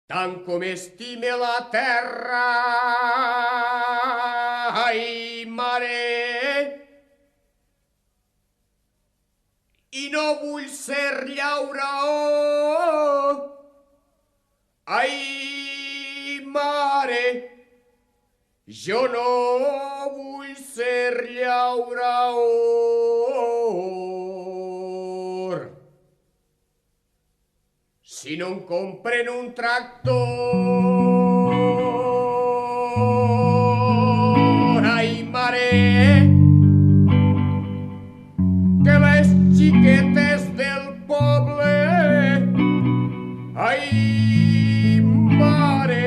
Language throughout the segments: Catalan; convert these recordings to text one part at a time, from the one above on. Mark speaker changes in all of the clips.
Speaker 1: Tant com estime la terra, ai, mare, i no vull ser llauraó, ai, mare, jo no vull ser llauraó. Si no em compren un tractor, ai, mare, que les xiquetes del poble, ai, mare,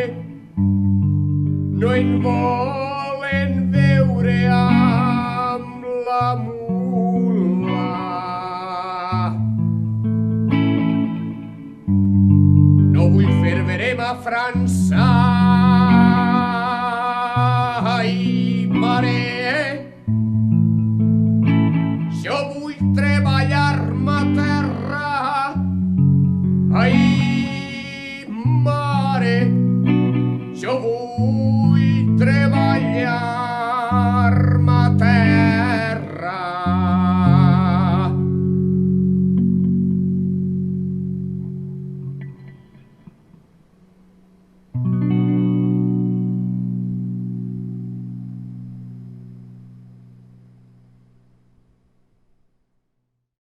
Speaker 1: no en volen veure amb la mula. No vull fer verema a França, ai, mare, jo vull treballar-me a terra, ai,